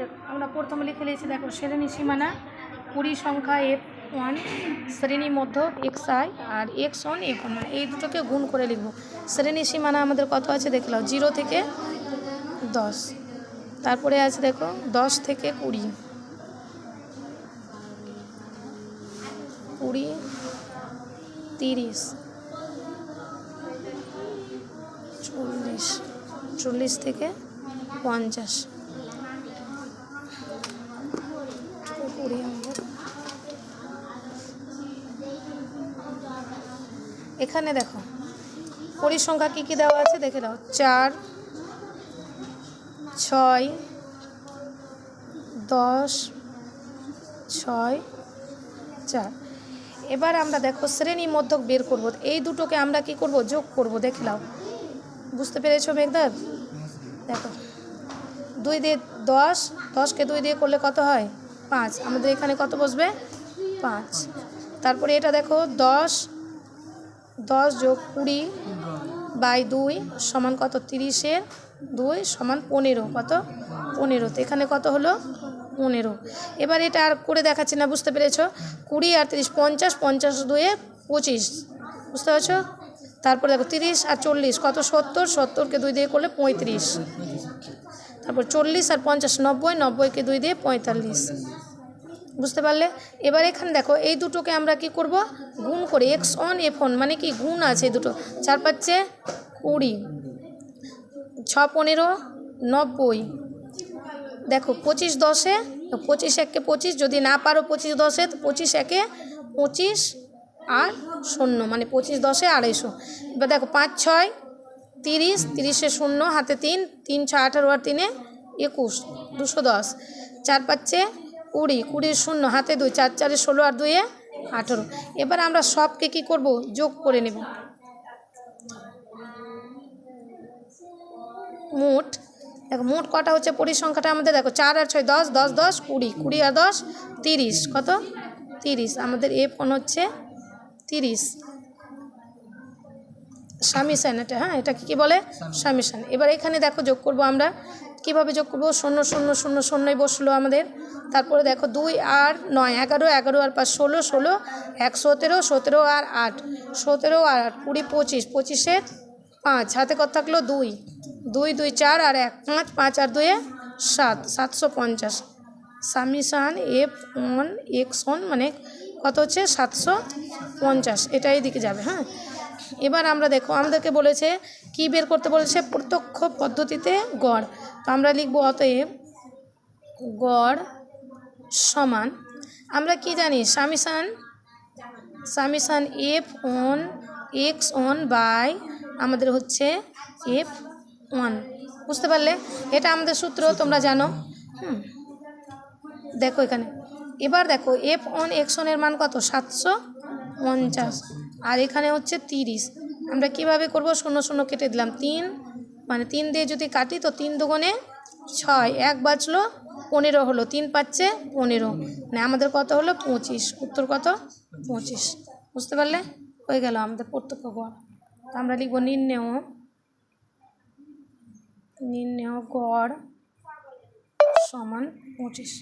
দেখো আমরা প্রথমে লিখে নিয়েছি, দেখো শ্রেণী সীমানা কুড়ি সংখ্যা F1 শ্রেণী মধ্যক xi আর x1 F1, মানে এই দুটোকে গুণ করে লিখব। শ্রেণী সীমানা আমাদের কত আছে দেখে নাও, 0 থেকে 10, তারপরে আছে দেখো 10 থেকে 20, 20, 30, 40, 40 থেকে 50, এখানে দেখো পরিসংখ্যা কী কী দেওয়া আছে দেখে নাও, 4, 6, 10, 6, 4। এবার আমরা দেখো শ্রেণী মধ্যক বের করব, এই দুটোকে আমরা কি করব, যোগ করব। দেখে নাও, বুঝতে পেরেছো মেঘদার? দেখো 2 দিয়ে 10, 10কে 2 দিয়ে করলে কত হয়, 5। আমাদের এখানে কত বসবে, 5। তারপরে এটা দেখো 10 যোগ 20 বাই 2 সমান কত, 30-এর 2 সমান 15, কত 15। তো এখানে কত হলো, 15। এবার এটা আর করে দেখাচ্ছি না, বুঝতে পেরেছো? 20 আর 30 50, 50 2 25, বুঝতে পারছো? তারপর দেখো 30 আর 40 কত, 70, 70কে 2 দিয়ে করলে 35। তারপর 40 আর 50 90, 90কে 2 দিয়ে 45, বুঝতে পারলে? এবার এখানে দেখো এই দুটোকে আমরা কি করব, গুণ করে x1 F1, মানে কি গুণ আছে এই দুটো, 4 5 20, 6 15 90। দেখো 25 10-এ, 25 1-কে 25, যদি না পারো 25 10-এ তো 25 1-এ 25 আর 0, মানে 25 10-এ 250। এবার দেখো 5 6 30, 30-এ 0 হাতে 3, 3 6 18 আর 3-এ 21, 210। 4 5 20, 20 0 হাতে 2, 4 4-এ 16 আর 2-এ 18। এবার আমরা সবকে কি করব, যোগ করে নেব। মোট দেখো মোট কটা হচ্ছে, পরিসংখ্যাটা আমাদের দেখো 4 আর 6 10, 10 10 20, 20 আর 10 30, কত 30। আমাদের F1 হচ্ছে 30 সামিশান, এটা হ্যাঁ, এটা কি বলে, সামিশান। এবার এখানে দেখো যোগ করব আমরা, কিভাবে যোগ করব, 0 0 0 0 বসলো আমাদের। তারপরে দেখো 2 আর 9 11, 11 আর 5 16, 16 1 17, 17 আর 8 17 আর 8 20 25, 25-এর 5 হাতে কত থাকলো, 2 2 2 4 আর 1 5 5 আর 2-এ 7, 750। সামিশান F1 x1 মানে কত হচ্ছে, 750। এটা এইদিকে যাবে। হ্যাঁ, এবার আমরা দেখো আমাদেরকে বলেছে কি বের করতে বলেছে, প্রত্যক্ষ পদ্ধতিতে গড়। তো আমরা লিখব অতএব গড় সমান, আমরা কি জানি, সামিশান F1 x1 বাই আমাদের হচ্ছে F1, বুঝতে পারলে? এটা আমাদের সূত্র, তোমরা জানো। দেখো এখানে এবার দেখো F1 x1 এর মান কত, 750, আর এখানে হচ্ছে 30। আমরা কিভাবে করব, 0 0 কেটে দিলাম, 3 মানে 3 দিয়ে যদি কাটি তো 3 দুগুণে 6, 1 বাঁচলো 15 হলো, 3 5 15, মানে আমাদের কত হলো 25। উত্তর কত, 25, বুঝতে পারলে? হয়ে গেল আমাদের প্রত্যক্ষ গড়। তো আমরা লিখব নির্ণেয় গড় সমান 25।